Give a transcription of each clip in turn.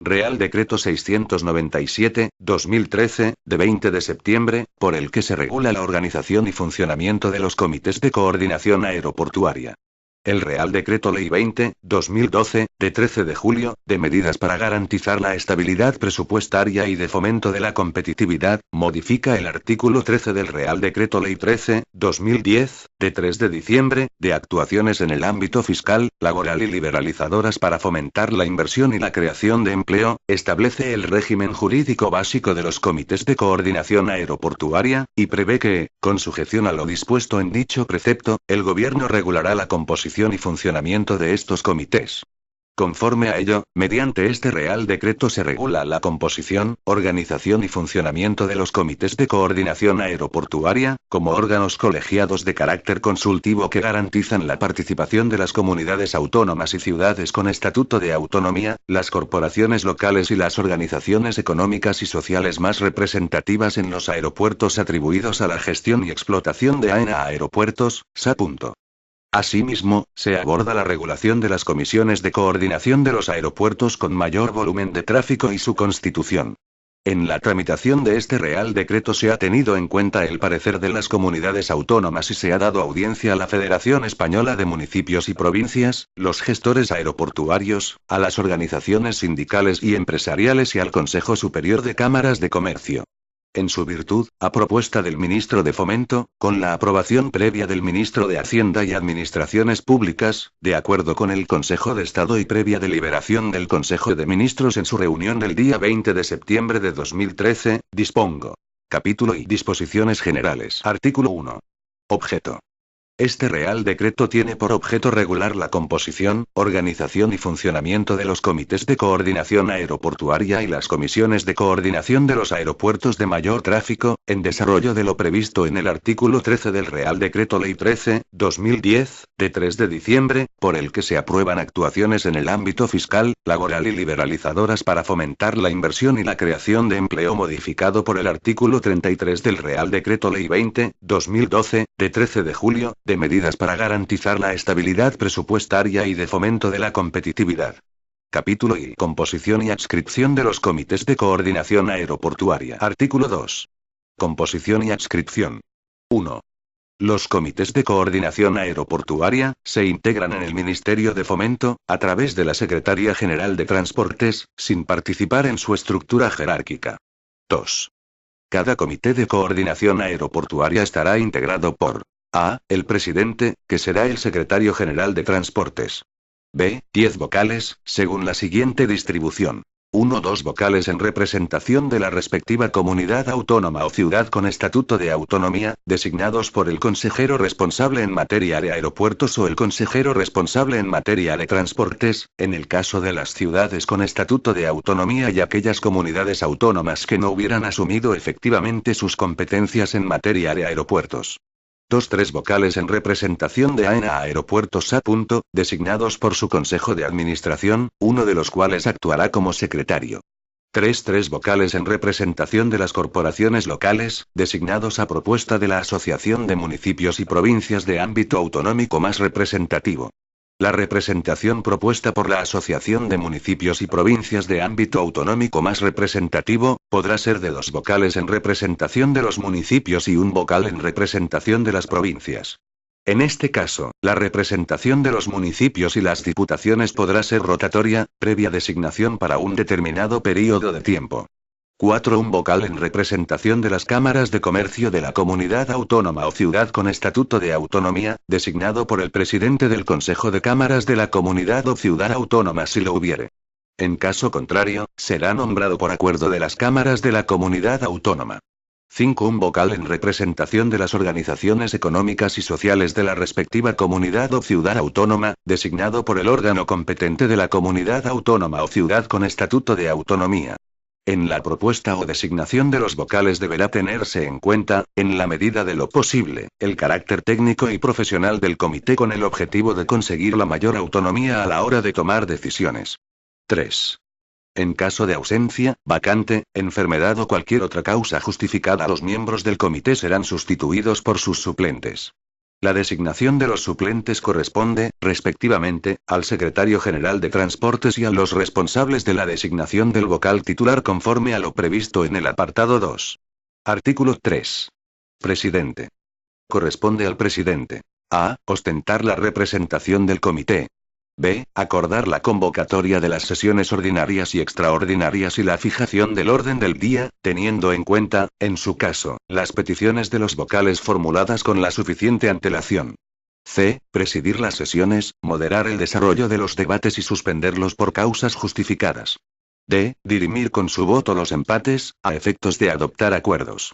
Real Decreto 697/2013, de 20 de septiembre, por el que se regula la organización y funcionamiento de los comités de coordinación aeroportuaria. El Real Decreto Ley 20/2012, de 13 de julio, de medidas para garantizar la estabilidad presupuestaria y de fomento de la competitividad, modifica el artículo 13 del Real Decreto Ley 13/2010, de 3 de diciembre, de actuaciones en el ámbito fiscal, laboral y liberalizadoras para fomentar la inversión y la creación de empleo, establece el régimen jurídico básico de los comités de coordinación aeroportuaria, y prevé que, con sujeción a lo dispuesto en dicho precepto, el Gobierno regulará la composición y funcionamiento de estos comités. Conforme a ello, mediante este Real Decreto se regula la composición, organización y funcionamiento de los comités de coordinación aeroportuaria, como órganos colegiados de carácter consultivo que garantizan la participación de las comunidades autónomas y ciudades con estatuto de autonomía, las corporaciones locales y las organizaciones económicas y sociales más representativas en los aeropuertos atribuidos a la gestión y explotación de AENA Aeropuertos, SA. Asimismo, se aborda la regulación de las comisiones de coordinación de los aeropuertos con mayor volumen de tráfico y su constitución. En la tramitación de este Real Decreto se ha tenido en cuenta el parecer de las comunidades autónomas y se ha dado audiencia a la Federación Española de Municipios y Provincias, los gestores aeroportuarios, a las organizaciones sindicales y empresariales y al Consejo Superior de Cámaras de Comercio. En su virtud, a propuesta del ministro de Fomento, con la aprobación previa del ministro de Hacienda y Administraciones Públicas, de acuerdo con el Consejo de Estado y previa deliberación del Consejo de Ministros en su reunión del día 20 de septiembre de 2013, dispongo. Capítulo y disposiciones generales. Artículo 1. Objeto. Este Real Decreto tiene por objeto regular la composición, organización y funcionamiento de los comités de coordinación aeroportuaria y las comisiones de coordinación de los aeropuertos de mayor tráfico, en desarrollo de lo previsto en el artículo 13 del Real Decreto Ley 13/2010, de 3 de diciembre, por el que se aprueban actuaciones en el ámbito fiscal, laboral y liberalizadoras para fomentar la inversión y la creación de empleo, modificado por el artículo 33 del Real Decreto Ley 20/2012, de 13 de julio, de medidas para garantizar la estabilidad presupuestaria y de fomento de la competitividad. Capítulo I. Composición y adscripción de los comités de coordinación aeroportuaria. Artículo 2. Composición y adscripción. 1. Los comités de coordinación aeroportuaria se integran en el Ministerio de Fomento, a través de la Secretaría General de Transportes, sin participar en su estructura jerárquica. 2. Cada comité de coordinación aeroportuaria estará integrado por A. El presidente, que será el secretario general de Transportes. B. 10 vocales, según la siguiente distribución. 1. 2 vocales en representación de la respectiva comunidad autónoma o ciudad con estatuto de autonomía, designados por el consejero responsable en materia de aeropuertos o el consejero responsable en materia de transportes, en el caso de las ciudades con estatuto de autonomía y aquellas comunidades autónomas que no hubieran asumido efectivamente sus competencias en materia de aeropuertos. 2. 3 vocales en representación de AENA Aeropuertos A. Designados por su Consejo de Administración, uno de los cuales actuará como secretario. 3. 3 vocales en representación de las corporaciones locales, designados a propuesta de la Asociación de Municipios y Provincias de ámbito autonómico más representativo. La representación propuesta por la Asociación de Municipios y Provincias de ámbito autonómico más representativo, podrá ser de 2 vocales en representación de los municipios y 1 vocal en representación de las provincias. En este caso, la representación de los municipios y las diputaciones podrá ser rotatoria, previa designación para un determinado período de tiempo. 4. Un vocal en representación de las cámaras de comercio de la comunidad autónoma o ciudad con estatuto de autonomía, designado por el presidente del Consejo de Cámaras de la comunidad o ciudad autónoma si lo hubiere. En caso contrario, será nombrado por acuerdo de las cámaras de la comunidad autónoma. 5. Un vocal en representación de las organizaciones económicas y sociales de la respectiva comunidad o ciudad autónoma, designado por el órgano competente de la comunidad autónoma o ciudad con estatuto de autonomía. En la propuesta o designación de los vocales deberá tenerse en cuenta, en la medida de lo posible, el carácter técnico y profesional del comité con el objetivo de conseguir la mayor autonomía a la hora de tomar decisiones. 3. En caso de ausencia, vacante, enfermedad o cualquier otra causa justificada, los miembros del comité serán sustituidos por sus suplentes. La designación de los suplentes corresponde, respectivamente, al secretario general de Transportes y a los responsables de la designación del vocal titular conforme a lo previsto en el apartado 2. Artículo 3. Presidente. Corresponde al presidente. A. Ostentar la representación del comité. B. Acordar la convocatoria de las sesiones ordinarias y extraordinarias y la fijación del orden del día, teniendo en cuenta, en su caso, las peticiones de los vocales formuladas con la suficiente antelación. C. Presidir las sesiones, moderar el desarrollo de los debates y suspenderlos por causas justificadas. D. Dirimir con su voto los empates, a efectos de adoptar acuerdos.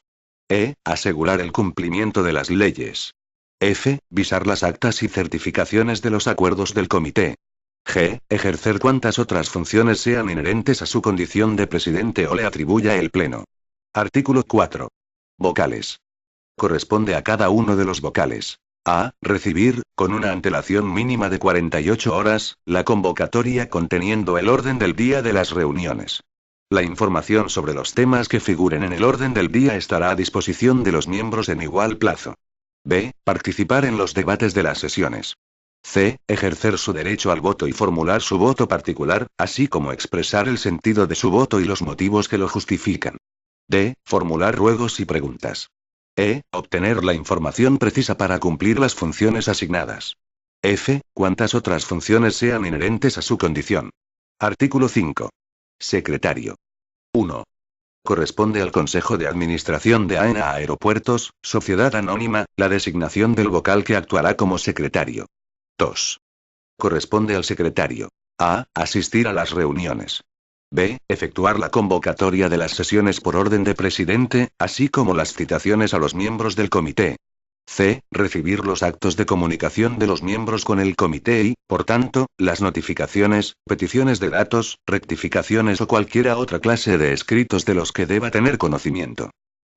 E. Asegurar el cumplimiento de las leyes. F. Visar las actas y certificaciones de los acuerdos del comité. G. Ejercer cuantas otras funciones sean inherentes a su condición de presidente o le atribuya el Pleno. Artículo 4. Vocales. Corresponde a cada uno de los vocales. A. Recibir, con una antelación mínima de 48 horas, la convocatoria conteniendo el orden del día de las reuniones. La información sobre los temas que figuren en el orden del día estará a disposición de los miembros en igual plazo. B. Participar en los debates de las sesiones. C. Ejercer su derecho al voto y formular su voto particular, así como expresar el sentido de su voto y los motivos que lo justifican. D. Formular ruegos y preguntas. E. Obtener la información precisa para cumplir las funciones asignadas. F. Cuantas otras funciones sean inherentes a su condición. Artículo 5. Secretario. 1. Corresponde al Consejo de Administración de AENA Aeropuertos, Sociedad Anónima, la designación del vocal que actuará como secretario. 2. Corresponde al secretario. A. Asistir a las reuniones. B. Efectuar la convocatoria de las sesiones por orden de presidente, así como las citaciones a los miembros del comité. C. Recibir los actos de comunicación de los miembros con el comité y, por tanto, las notificaciones, peticiones de datos, rectificaciones o cualquiera otra clase de escritos de los que deba tener conocimiento.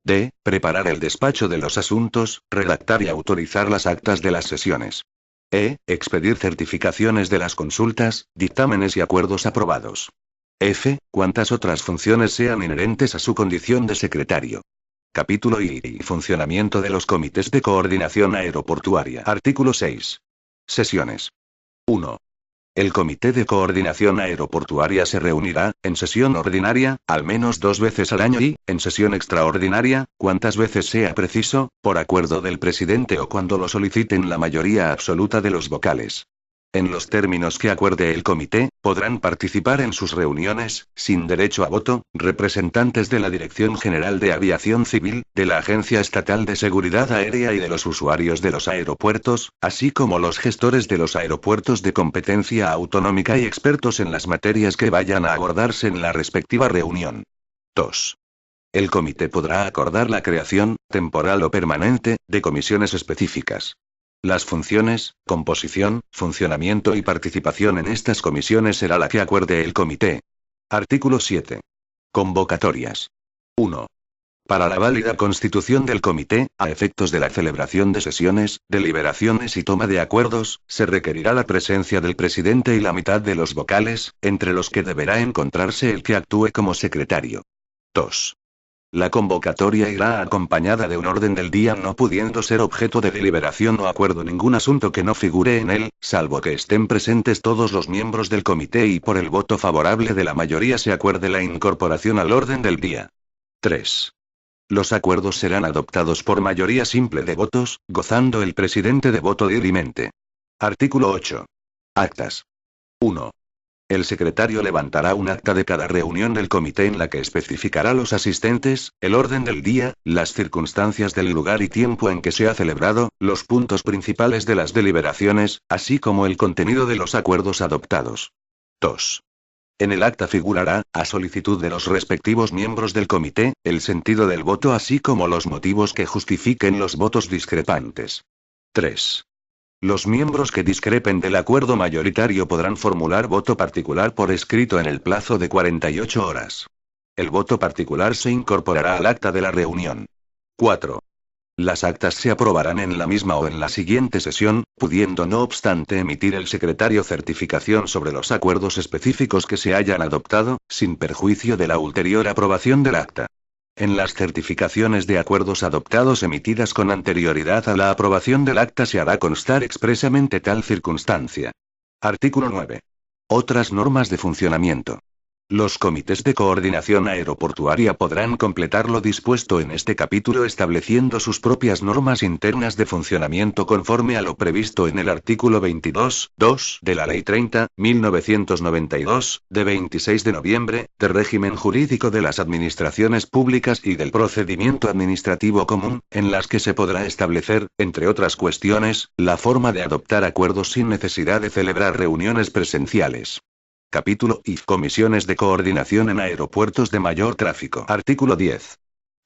D. Preparar el despacho de los asuntos, redactar y autorizar las actas de las sesiones. E. Expedir certificaciones de las consultas, dictámenes y acuerdos aprobados. F. Cuantas otras funciones sean inherentes a su condición de secretario. Capítulo y funcionamiento de los comités de coordinación aeroportuaria. Artículo 6. Sesiones. 1. El Comité de Coordinación Aeroportuaria se reunirá, en sesión ordinaria, al menos 2 veces al año y, en sesión extraordinaria, cuantas veces sea preciso, por acuerdo del presidente o cuando lo soliciten la mayoría absoluta de los vocales. En los términos que acuerde el comité, podrán participar en sus reuniones, sin derecho a voto, representantes de la Dirección General de Aviación Civil, de la Agencia Estatal de Seguridad Aérea y de los usuarios de los aeropuertos, así como los gestores de los aeropuertos de competencia autonómica y expertos en las materias que vayan a abordarse en la respectiva reunión. 2. El comité podrá acordar la creación, temporal o permanente, de comisiones específicas. Las funciones, composición, funcionamiento y participación en estas comisiones será la que acuerde el comité. Artículo 7. Convocatorias. 1. Para la válida constitución del comité, a efectos de la celebración de sesiones, deliberaciones y toma de acuerdos, se requerirá la presencia del presidente y la mitad de los vocales, entre los que deberá encontrarse el que actúe como secretario. 2. La convocatoria irá acompañada de un orden del día no pudiendo ser objeto de deliberación o acuerdo ningún asunto que no figure en él, salvo que estén presentes todos los miembros del comité y por el voto favorable de la mayoría se acuerde la incorporación al orden del día. 3. Los acuerdos serán adoptados por mayoría simple de votos, gozando el presidente de voto dirimente. Artículo 8. Actas. 1. El secretario levantará un acta de cada reunión del comité en la que especificará los asistentes, el orden del día, las circunstancias del lugar y tiempo en que se ha celebrado, los puntos principales de las deliberaciones, así como el contenido de los acuerdos adoptados. 2. En el acta figurará, a solicitud de los respectivos miembros del comité, el sentido del voto así como los motivos que justifiquen los votos discrepantes. 3. Los miembros que discrepen del acuerdo mayoritario podrán formular voto particular por escrito en el plazo de 48 horas. El voto particular se incorporará al acta de la reunión. 4. Las actas se aprobarán en la misma o en la siguiente sesión, pudiendo no obstante emitir el secretario certificación sobre los acuerdos específicos que se hayan adoptado, sin perjuicio de la ulterior aprobación del acta. En las certificaciones de acuerdos adoptados emitidas con anterioridad a la aprobación del acta se hará constar expresamente tal circunstancia. Artículo 9. Otras normas de funcionamiento. Los comités de coordinación aeroportuaria podrán completar lo dispuesto en este capítulo estableciendo sus propias normas internas de funcionamiento conforme a lo previsto en el artículo 22.2 de la Ley 30.1992, de 26 de noviembre, de régimen jurídico de las administraciones públicas y del procedimiento administrativo común, en las que se podrá establecer, entre otras cuestiones, la forma de adoptar acuerdos sin necesidad de celebrar reuniones presenciales. Capítulo I. Comisiones de coordinación en aeropuertos de mayor tráfico. Artículo 10.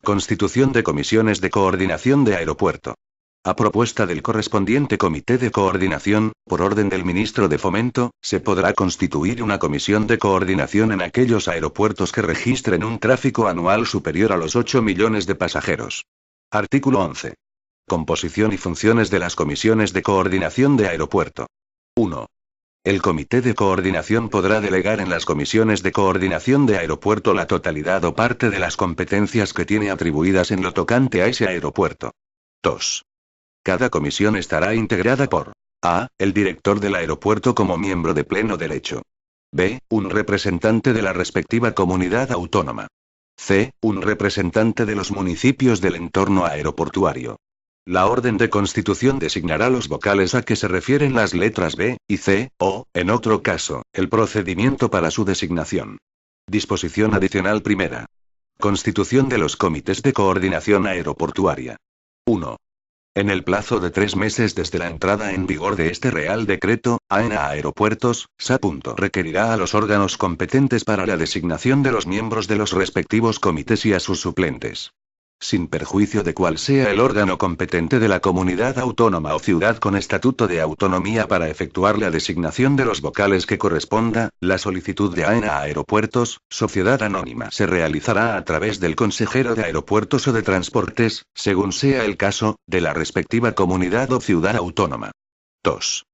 Constitución de comisiones de coordinación de aeropuerto. A propuesta del correspondiente comité de coordinación, por orden del ministro de Fomento, se podrá constituir una comisión de coordinación en aquellos aeropuertos que registren un tráfico anual superior a los 8 millones de pasajeros. Artículo 11. Composición y funciones de las comisiones de coordinación de aeropuerto. 1. El Comité de Coordinación podrá delegar en las comisiones de coordinación de aeropuerto la totalidad o parte de las competencias que tiene atribuidas en lo tocante a ese aeropuerto. 2. Cada comisión estará integrada por a. El director del aeropuerto como miembro de pleno derecho. b. Un representante de la respectiva comunidad autónoma. c. Un representante de los municipios del entorno aeroportuario. La orden de constitución designará los vocales a que se refieren las letras B y C, o, en otro caso, el procedimiento para su designación. Disposición adicional primera. Constitución de los comités de coordinación aeroportuaria. 1. En el plazo de 3 meses desde la entrada en vigor de este Real Decreto, AENA Aeropuertos, SA. Requerirá a los órganos competentes para la designación de los miembros de los respectivos comités y a sus suplentes. Sin perjuicio de cuál sea el órgano competente de la comunidad autónoma o ciudad con estatuto de autonomía para efectuar la designación de los vocales que corresponda, la solicitud de AENA Aeropuertos, Sociedad Anónima, se realizará a través del consejero de Aeropuertos o de Transportes, según sea el caso, de la respectiva comunidad o ciudad autónoma. 2.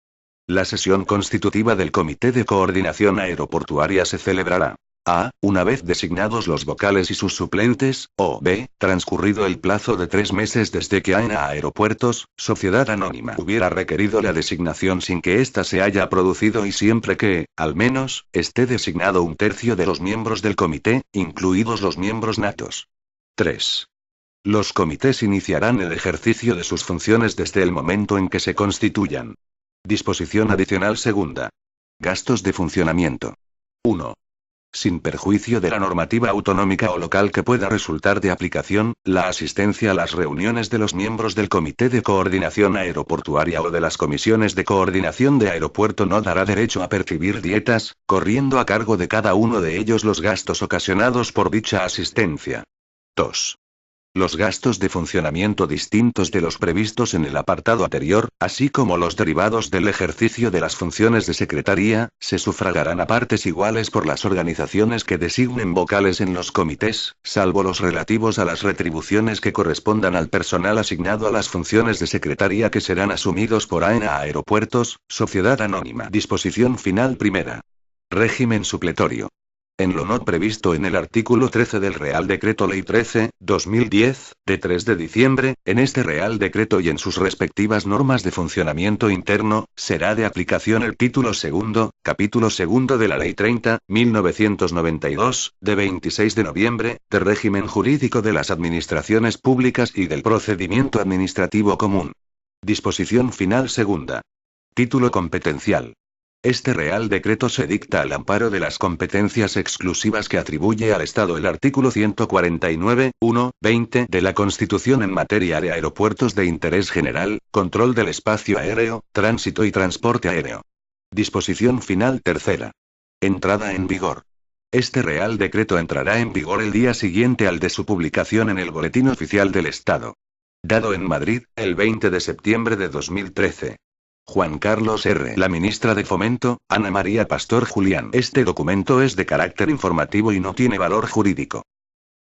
La sesión constitutiva del Comité de Coordinación Aeroportuaria se celebrará a. Una vez designados los vocales y sus suplentes, o b. Transcurrido el plazo de 3 meses desde que AENA Aeropuertos, Sociedad Anónima, hubiera requerido la designación sin que ésta se haya producido y siempre que, al menos, esté designado 1/3 de los miembros del comité, incluidos los miembros natos. 3. Los comités iniciarán el ejercicio de sus funciones desde el momento en que se constituyan. Disposición adicional segunda. Gastos de funcionamiento. 1. Sin perjuicio de la normativa autonómica o local que pueda resultar de aplicación, la asistencia a las reuniones de los miembros del Comité de Coordinación Aeroportuaria o de las comisiones de coordinación de aeropuerto no dará derecho a percibir dietas, corriendo a cargo de cada uno de ellos los gastos ocasionados por dicha asistencia. 2. Los gastos de funcionamiento distintos de los previstos en el apartado anterior, así como los derivados del ejercicio de las funciones de secretaría, se sufragarán a partes iguales por las organizaciones que designen vocales en los comités, salvo los relativos a las retribuciones que correspondan al personal asignado a las funciones de secretaría que serán asumidos por AENA Aeropuertos, Sociedad Anónima. Disposición final primera. Régimen supletorio. En lo no previsto en el artículo 13 del Real Decreto Ley 13/2010, de 3 de diciembre, en este Real Decreto y en sus respectivas normas de funcionamiento interno, será de aplicación el título segundo, capítulo segundo de la Ley 30.1992, de 26 de noviembre, de régimen jurídico de las administraciones públicas y del procedimiento administrativo común. Disposición final segunda. Título competencial. Este Real Decreto se dicta al amparo de las competencias exclusivas que atribuye al Estado el artículo 149, 1, 20 de la Constitución en materia de aeropuertos de interés general, control del espacio aéreo, tránsito y transporte aéreo. Disposición final tercera. Entrada en vigor. Este Real Decreto entrará en vigor el día siguiente al de su publicación en el Boletín Oficial del Estado. Dado en Madrid, el 20 de septiembre de 2013. Juan Carlos R. La ministra de Fomento, Ana María Pastor Julián. Este documento es de carácter informativo y no tiene valor jurídico.